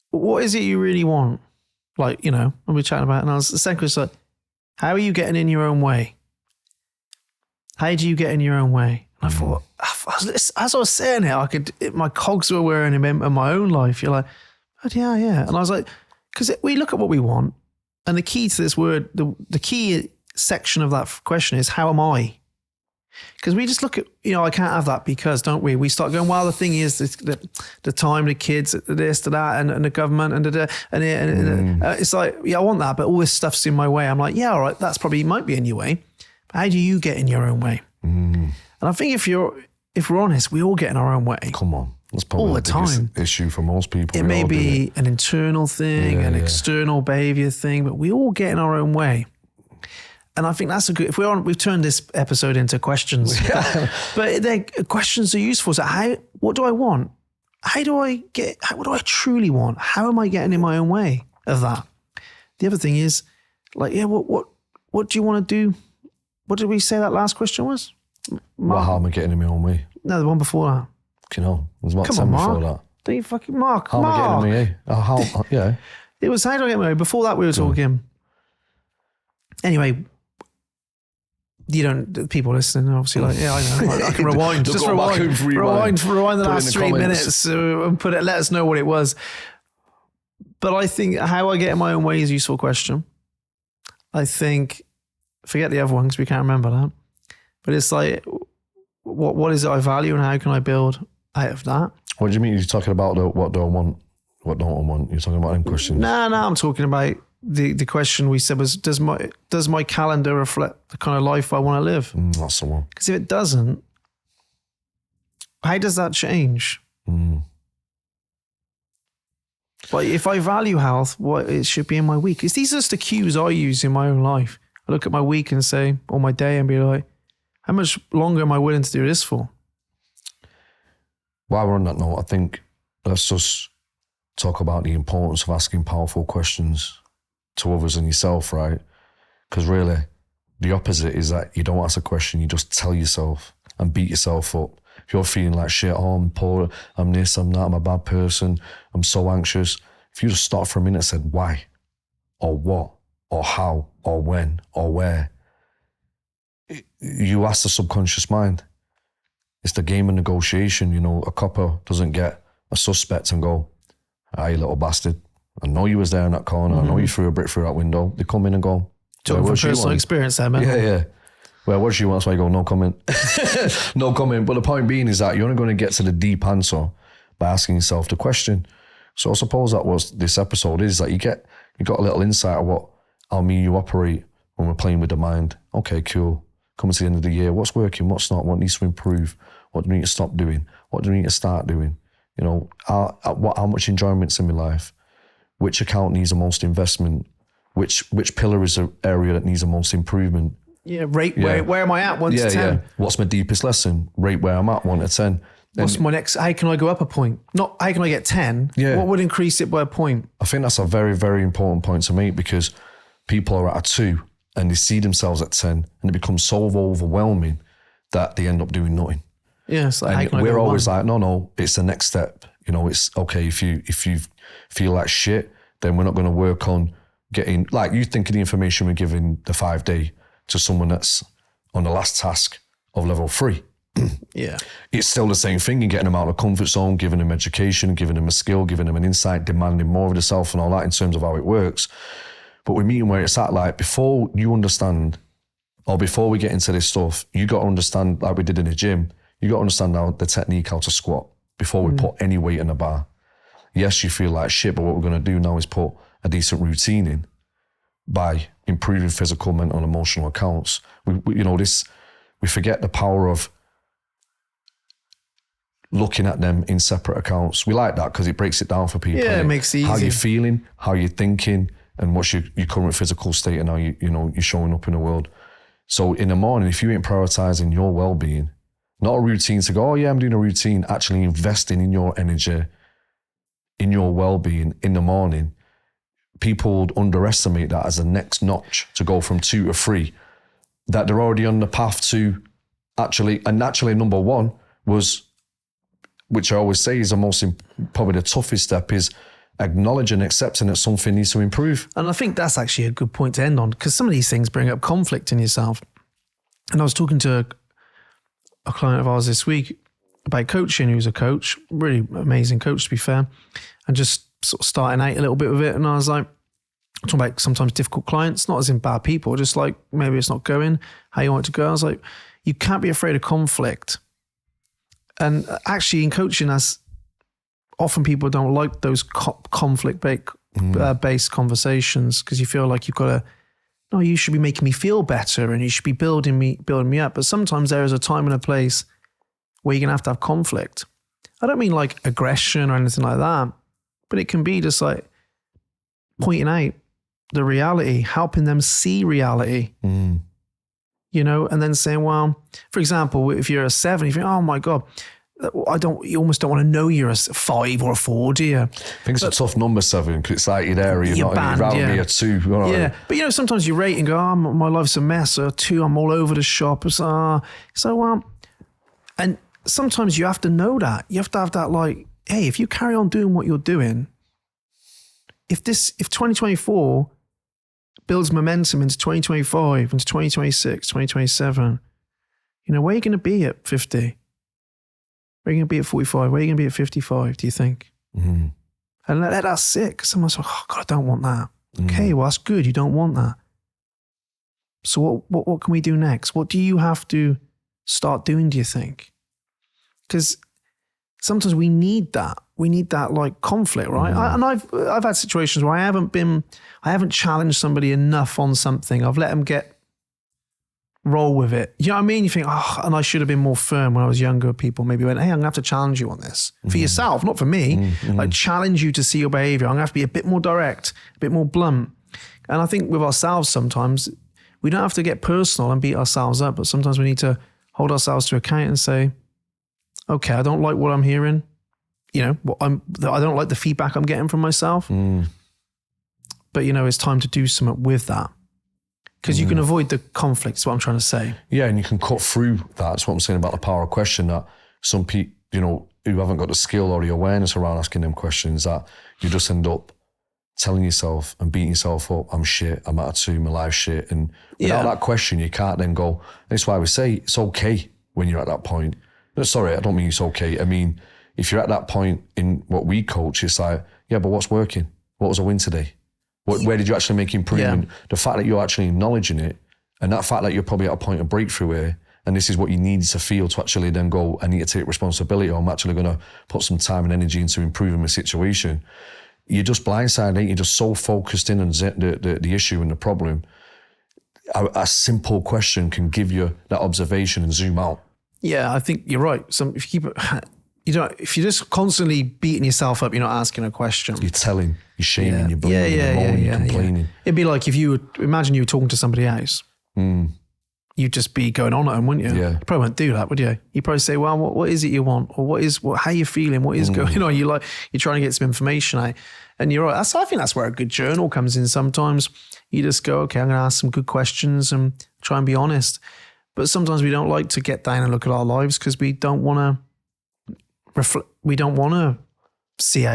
what is it you really want? Like, when we're chatting about it, and the second was like, how are you getting in your own way? How do you get in your own way? And I thought, as I was saying it, my cogs were whirring in my own life. You're like, oh, yeah. And I was like, because we look at what we want, and the key to this word, the key section of that question is, how am I? Because we just look at, I can't have that because, don't we? We start going, well, the thing is, the time, the kids, this, to that, and the government, and it's like, yeah, I want that, but all this stuff's in my way. I'm like, yeah, all right, that's probably might be in your way. But how do you get in your own way? And I think if we're honest, we all get in our own way. Come on. That's probably all the time. Issue for most people. It may be an internal thing, an external behavior thing, but we all get in our own way. And I think that's we've turned this episode into questions, but questions are useful. So what do I want? What do I truly want? How am I getting in my own way of that? The other thing is like, what do you want to do? What did we say that last question was? Well, how am I getting in my own way? No, the one before that. There's about 10 before that. Don't you fucking Mark. How am I getting in my way? Yeah. It was how do I get in my way? Before that we were talking. Anyway, people listening are obviously like, yeah, I know. I can rewind. Just rewind the last 3 minutes and let us know what it was. But I think how I get in my own way is a useful question. I think, forget the other one because we can't remember that. But it's like, what is it I value and how can I build out of that? What do you mean? You're talking about what do I want? What don't I want? You're talking about them questions? No, I'm talking about the question we said was, does my calendar reflect the kind of life I want to live? That's the one. Because if it doesn't, how does that change? Like if I value health, it should be in my week. These are just the cues I use in my own life. I look at my week and say, or my day and be like, how much longer am I willing to do this for? While we're on that note, I think let's just talk about the importance of asking powerful questions to others and yourself, right? Because really, the opposite is that you don't ask a question, you just tell yourself and beat yourself up. If you're feeling like shit, I'm poor, I'm this, I'm that, I'm a bad person, I'm so anxious. If you just stop for a minute and said why, or what, or how, or when, or where, you ask the subconscious mind. It's the game of negotiation. A copper doesn't get a suspect and go, "Ah, you little bastard, I know you was there in that corner, I know you threw a brick through that window." They come in and go, talking from personal experience there, man. Yeah. Well, what do you want? That's why you go, no comment. No comment. But the point being is that you're only going to get to the deep answer by asking yourself the question. So I suppose that was this episode is that you got a little insight of how me and you operate when we're playing with the mind. Okay, cool. Coming to the end of the year, what's working, what's not, what needs to improve, what do we need to stop doing, what do we need to start doing? How much enjoyment's in my life, which account needs the most investment, which pillar is the area that needs the most improvement. Yeah, where am I at 1 to 10? Yeah. What's my deepest lesson? Rate where I'm at 1 to 10. What's my next? How can I go up a point? Not how can I get 10? Yeah. What would increase it by a point? I think that's a very, very important point to make, because people are at a 2 and they see themselves at 10 and it becomes so overwhelming that they end up doing nothing. Yeah, it's like, how And can I we're go always 1? like, no, it's the next step. You know, it's okay if you feel like shit, then we're not going to work on getting, like, you think of the information we're giving the 5-day to someone that's on the last task of level 3. Yeah. It's still the same thing in getting them out of the comfort zone, giving them education, giving them a skill, giving them an insight, demanding more of themselves and all that in terms of how it works. But we're meeting where it's at, like, before you understand, or before we get into this stuff, you got to understand, like we did in the gym, you got to understand how the technique, how to squat before we put any weight in the bar. Yes, you feel like shit, but what we're going to do now is put a decent routine in by improving physical, mental, and emotional accounts. We forget the power of looking at them in separate accounts. We like that because it breaks it down for people. Yeah, it makes it How easy. you're feeling, how you're thinking, and what's your current physical state and how you're showing up in the world. So in the morning, if you ain't prioritizing your well-being, not a routine to go, oh yeah, I'm doing a routine, actually investing in your energy, in your well-being in the morning, people would underestimate that as a next notch to go from 2 to 3, that they're already on the path to actually number 1 was, which I always say is probably the toughest step, is acknowledging, accepting that something needs to improve. And I think that's actually a good point to end on, because some of these things bring up conflict in yourself. And I was talking to a client of ours this week about coaching, who's a coach, really amazing coach to be fair, and just sort of starting out a little bit with it. And I was like, talking about sometimes difficult clients, not as in bad people, just like maybe it's not going how you want it to go. I was like, you can't be afraid of conflict. And actually in coaching, as often people don't like those conflict-based conversations, because you feel like you've got to, no, you should be making me feel better and you should be building me up. But sometimes there is a time and a place where you're going to have conflict. I don't mean like aggression or anything like that, but it can be just like pointing out the reality, helping them see reality, you know, and then saying, well, for example, if you're a 7, you think, oh my God, you almost don't want to know you're a 5 or a 4, do you? I think it's a tough number 7, because it's like you're there, You're banned, rather yeah. be a 2. You know, Yeah, but you know, sometimes you rate and go, oh, my life's a mess, or 2, I'm all over the shop. And sometimes you have to know that. You have to have that, like, hey, if you carry on doing what you're doing, if 2024 builds momentum into 2025, into 2026, 2027, you know, where are you going to be at 50? Where are you going to be at 45? Where are you going to be at 55, do you think? Mm-hmm. And let that sit, because someone's like, oh God, I don't want that. Okay, well, that's good. You don't want that. So what can we do next? What do you have to start doing, do you think? Because sometimes we need that. We need that like conflict, right? I've had situations where I haven't challenged somebody enough on something. I've let them roll with it. You know what I mean? You think, oh, and I should have been more firm when I was younger. People maybe went, hey, I'm gonna have to challenge you on this. For yourself, not for me. Like challenge you to see your behavior. I'm gonna have to be a bit more direct, a bit more blunt. And I think with ourselves sometimes, we don't have to get personal and beat ourselves up, but sometimes we need to hold ourselves to account and say, okay, I don't like what I'm hearing. You know, I don't like the feedback I'm getting from myself. But, you know, it's time to do something with that. Because you can avoid the conflict, is what I'm trying to say. Yeah, and you can cut through that. That's what I'm saying about the power of question, that some people, you know, who haven't got the skill or the awareness around asking them questions, that you just end up telling yourself and beating yourself up, I'm shit, I'm at a 2, my life's shit. And without that question, you can't then go, that's why we say it's okay when you're at that point. No, sorry, I don't mean it's okay. I mean, if you're at that point in what we coach, it's like, yeah, but what's working? What was a win today? Where did you actually make improvement? Yeah. The fact that you're actually acknowledging it, and that fact that you're probably at a point of breakthrough here, and this is what you need to feel to actually then go, I need to take responsibility, or I'm actually going to put some time and energy into improving my situation. You're just blindsided, ain't you? You're just so focused in on the issue and the problem. A simple question can give you that observation and zoom out. Yeah, I think you're right. If you keep if you're just constantly beating yourself up, you're not asking a question. You're telling, you're shaming, you're blaming, you're moaning, you're complaining. It'd be like if imagine you were talking to somebody else. And you'd just be going on at them, wouldn't you? Yeah. You probably wouldn't do that, would you? You'd probably say, well, what is it you want? Or how you feeling? What is going on? You're trying to get some information out. And you're right. I think that's where a good journal comes in. Sometimes you just go, okay, I'm going to ask some good questions and try and be honest. But sometimes we don't like to get down and look at our lives because we don't want to see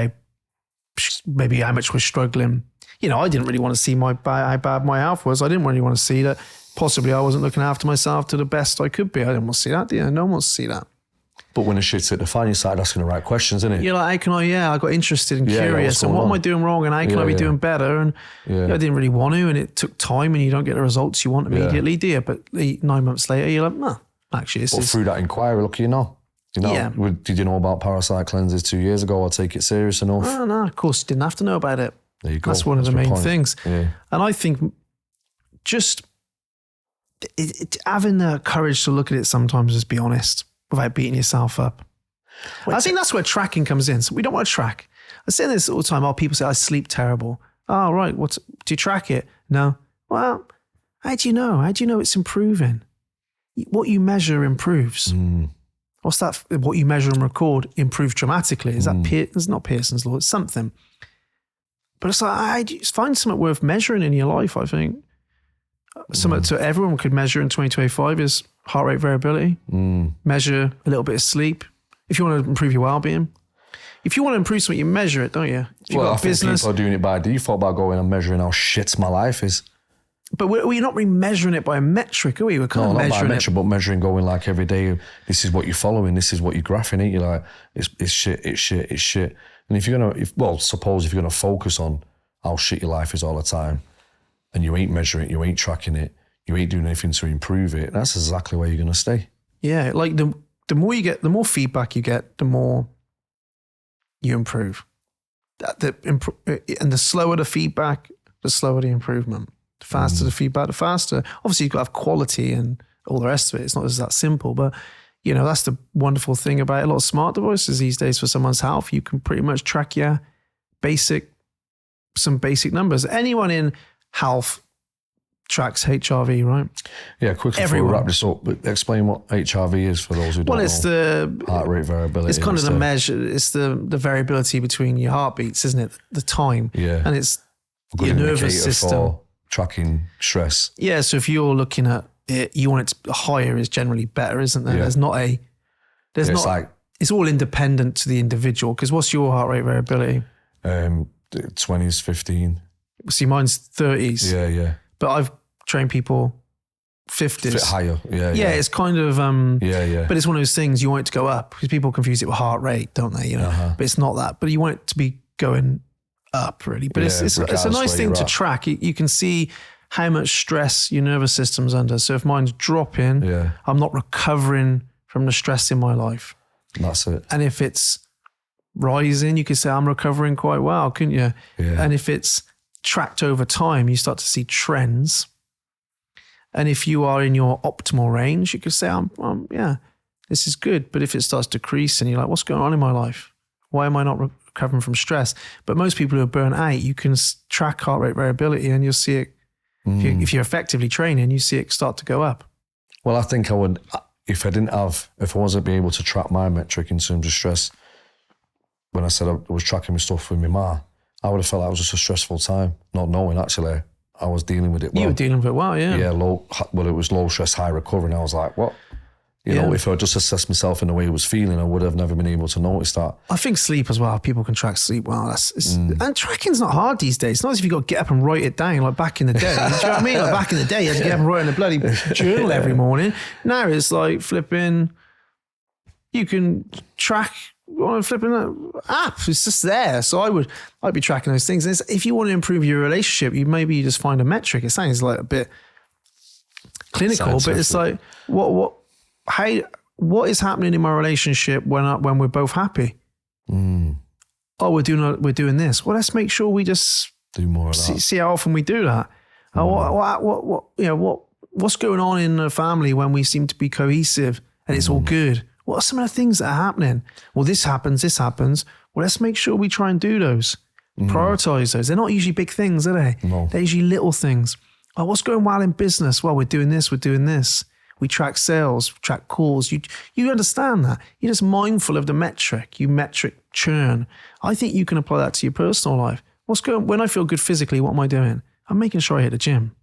maybe how much we're struggling. I didn't really want to see how bad my health was. I didn't really want to see that possibly I wasn't looking after myself to the best I could be. I didn't want to see that, do you? No one wants to see that. But when the shit's hit the fan, you started asking the right questions, innit? You're like, how can I got interested and curious and what am I doing wrong and how can I be doing better? And I didn't really want to, and it took time and you don't get the results you want immediately, do you? But 9 months later, you're like, actually, through that inquiry, look, did you know about parasite cleanses 2 years ago? I'll take it serious enough. No, of course, you didn't have to know about it. There you go. That's one of the main things. Yeah. And I think just having the courage to look at it sometimes, just be honest without beating yourself up. I think that's where tracking comes in. So we don't want to track. I say this all the time. People say, I sleep terrible. Oh, right. Do you track it? No. Well, how do you know? How do you know it's improving? What you measure improves. What's that? What you measure and record improves dramatically. Is that it's not Pearson's law? It's something. But it's like, find something worth measuring in your life, I think. Something to everyone could measure in 2025 is heart rate variability. Measure a little bit of sleep. If you want to improve your well-being. If you want to improve something, you measure it, don't you? I think people are doing it by default by going and measuring how shit my life is. But we're not really measuring it by a metric, are we? We're kind of measuring not by a metric, but measuring going like every day, this is what you're following, this is what you're graphing it. You're like, it's shit. And if you're going to, suppose if you're going to focus on how shit your life is all the time and you ain't measuring it, you ain't tracking it, you ain't doing anything to improve it, that's exactly where you're going to stay. Yeah, like the more you get, the more feedback you get, the more you improve. And the slower the feedback, the slower the improvement. The faster the feedback, the faster. Obviously, you've got to have quality and all the rest of it. It's not just that simple, but that's the wonderful thing about a lot of smart devices these days for someone's health. You can pretty much track some basic numbers. Anyone in health tracks HRV, right? Yeah, quickly before we wrap this up, but explain what HRV is for those who don't know. It's the heart rate variability. It's kind of the measure. It's the variability between your heartbeats, isn't it? The time. Yeah. And it's your nervous system. For tracking stress. Yeah, so if you're looking at it, you want it higher is generally better, isn't there? Yeah. It's all independent to the individual, because what's your heart rate variability? 20s, 15. See, mine's 30s. Yeah. But I've trained people 50s. A bit higher, yeah. It's kind of, yeah. But it's one of those things you want it to go up, because people confuse it with heart rate, don't they? But it's not that. But you want it to be going up, really. But it's a nice thing to track. You can see how much stress your nervous system's under. So if mine's dropping, I'm not recovering from the stress in my life. That's it. And if it's rising, you could say I'm recovering quite well, couldn't you? Yeah. And if it's tracked over time, you start to see trends. And if you are in your optimal range, you could say, this is good. But if it starts decreasing, you're like, what's going on in my life? Why am I not recovering from stress? But most people who are burnt out, you can track heart rate variability and you'll see it. If you're effectively training, you see it start to go up. Well, I think I would, if I wasn't being able to track my metric in terms of stress, when I said I was tracking my stuff with my ma, I would have felt that was just a stressful time, not knowing actually I was dealing with it well. You were dealing with it well, yeah. Yeah, it was low stress, high recovery. And I was like, what? You know, if I just assessed myself in the way I was feeling, I would have never been able to notice that. I think sleep as well. People can track sleep well. And tracking's not hard these days. It's not as if you've got to get up and write it down like back in the day. Do you know what I mean? Like back in the day, you had to get up and write in a bloody journal every morning. Now it's like flipping, you can track on a flipping app. It's just there. So I'd be tracking those things. And if you want to improve your relationship, you just find a metric. It sounds like a bit clinical, but it's like, what is happening in my relationship when we're both happy? Oh, we're doing this. Well, let's make sure we just do more of that. See how often we do that. What's going on in the family when we seem to be cohesive and it's all good? What are some of the things that are happening? Well, this happens. Well, let's make sure we try and do those. Prioritize those. They're not usually big things, are they? No. They're usually little things. Oh, what's going well in business? Well, we're doing this. We track sales, track calls. You understand that. You're just mindful of the metric. You metric churn. I think you can apply that to your personal life. When I feel good physically, what am I doing? I'm making sure I hit the gym.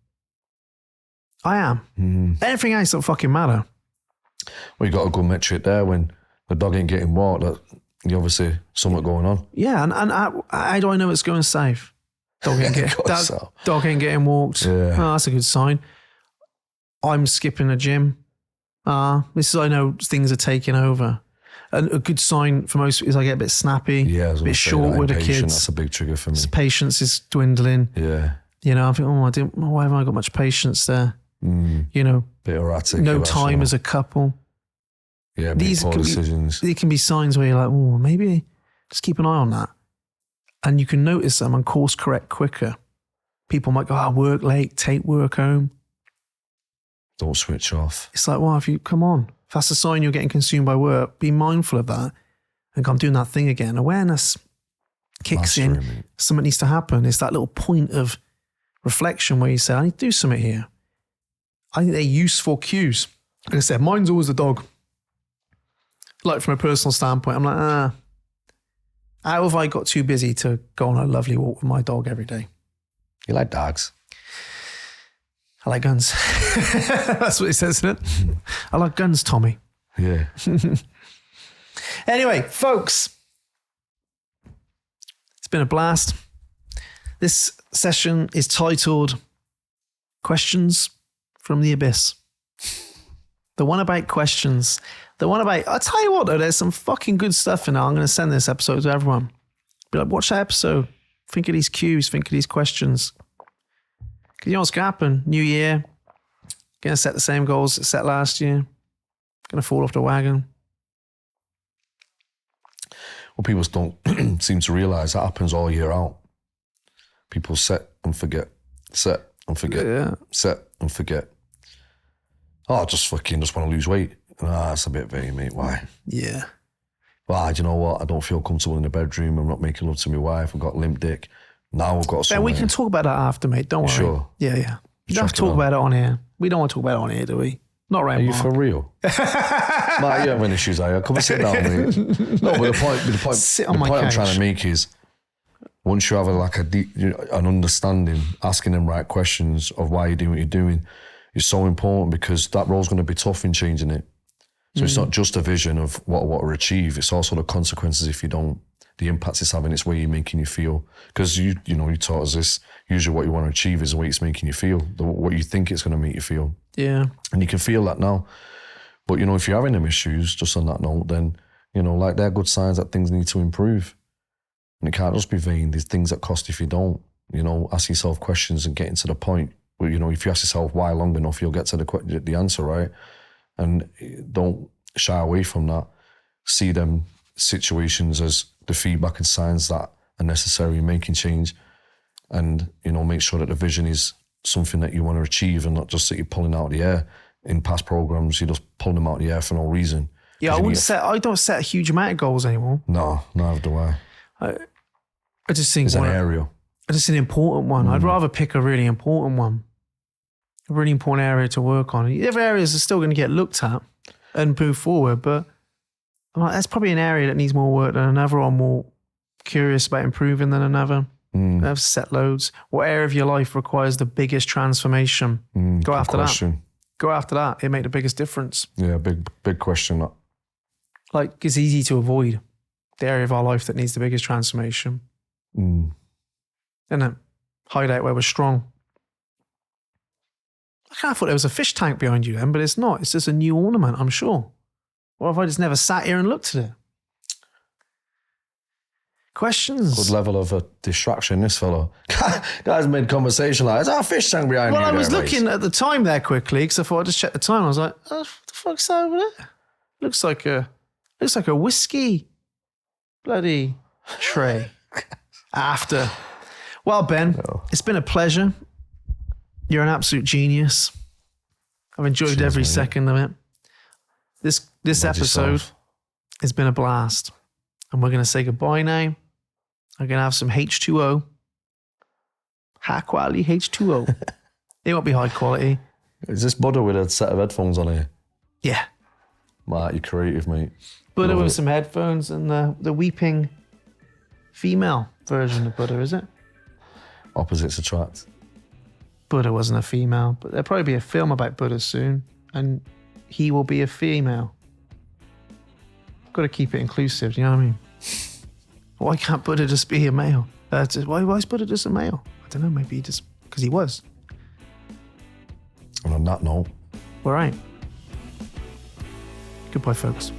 I am. Anything else don't fucking matter. Well, you got a good metric there when the dog ain't getting walked. That you obviously something going on. Yeah, and how do I know it's going safe? Dog ain't getting walked. Yeah. Oh, that's a good sign. I'm skipping the gym. This is, I know things are taking over. And a good sign for most is I get a bit snappy, Yeah, a bit short with the kids. That's a big trigger for me. Patience is dwindling. Yeah. You know, I think, why haven't I got much patience there? You know, Bit erratic. no time as a couple. Yeah, These poor can decisions. They can be signs where you're like, oh, maybe just keep an eye on that. And you can notice them and course correct quicker. People might go, I work late, take work home. Don't switch off. It's like, well, if that's a sign you're getting consumed by work, be mindful of that. And I'm doing that thing again. Awareness kicks in. Mate. Something needs to happen. It's that little point of reflection where you say, I need to do something here. I think they're useful cues. Like I said, mine's always the dog. Like from a personal standpoint, I'm like, how have I got too busy to go on a lovely walk with my dog every day? You like dogs? I like guns. That's what it says, isn't it? I like guns, Tommy. Yeah. Anyway, folks, it's been a blast. This session is titled Questions from the Abyss. The one about questions. The one about, I'll tell you what though, there's some fucking good stuff in there. I'm going to send this episode to everyone. Be like, watch that episode. Think of these cues. Think of these questions. Because you know what's going to happen? New year. Going to set the same goals that set last year. Going to fall off the wagon. Well, people don't seem to realise that happens all year out. People set and forget. Set and forget. Yeah. Set and forget. Oh, I just want to lose weight. That's a bit vague, mate. Why? Yeah. Well, do you know what? I don't feel comfortable in the bedroom. I'm not making love to my wife. I've got limp dick. Now I've got Ben, we can talk about that after, mate. Don't worry. Sure. Yeah. You don't have to talk about it on here. We don't want to talk about it on here, do we? Not right. Are you for real? Mark, you have any issues, are you? Come and sit down, mate. No, but the point I'm trying to make is once you have an understanding, asking them right questions of why you're doing what you're doing is so important, because that role's going to be tough in changing it. So it's not just a vision of what I want to achieve, it's also the consequences if you don't, the impacts it's having, it's where you're making you feel. Because you taught us this, usually what you want to achieve is the way it's making you feel, what you think it's going to make you feel. Yeah. And you can feel that now. But, if you're having them issues, just on that note, then, they're good signs that things need to improve. And it can't just be vain. There's things that cost if you don't, ask yourself questions and getting to the point where, if you ask yourself why long enough, you'll get to the answer, right? And don't shy away from that. See them situations as the feedback and signs that are necessary in making change. And, make sure that the vision is something that you want to achieve and not just that you're pulling out of the air. In past programs, you're just pulling them out of the air for no reason. Yeah, I don't set a huge amount of goals anymore. No, neither do I. I just think it's an area. Just an important one. I'd rather pick a really important one. A really important area to work on. The other areas are still going to get looked at and move forward, but I'm like, that's probably an area that needs more work than another, or more curious about improving than another. I've set loads. What area of your life requires the biggest transformation? Go after that. Go after that. It make the biggest difference. Yeah, big question. Like, it's easy to avoid the area of our life that needs the biggest transformation. Isn't it? Hide out where we're strong. I kind of thought there was a fish tank behind you then, but it's not. It's just a new ornament, I'm sure. Or if I just never sat here and looked at it? Questions? Good level of a distraction, this fellow. Guys made conversation like, is that a fish tank behind you? Well, I was looking at the time there quickly because I thought I'd just check the time. I was like, oh, what the fuck's that over there? Looks like a whiskey bloody tray. After. Well, Ben, It's been a pleasure. You're an absolute genius. I've enjoyed every second of it. This episode has been a blast. And we're going to say goodbye now. I'm going to have some H2O. High quality H2O. It won't be high quality. Is this Buddha with a set of headphones on here? Yeah. Mate, you're creative, mate. Buddha Love with it. some headphones and the weeping female version of Buddha, is it? Opposites attract. Buddha wasn't a female, but there'll probably be a film about Buddha soon, and he will be a female. Got to keep it inclusive, do you know what I mean? Why can't Buddha just be a male? Why is Buddha just a male? I don't know, maybe just because he was. And on that note, All right. Goodbye, folks.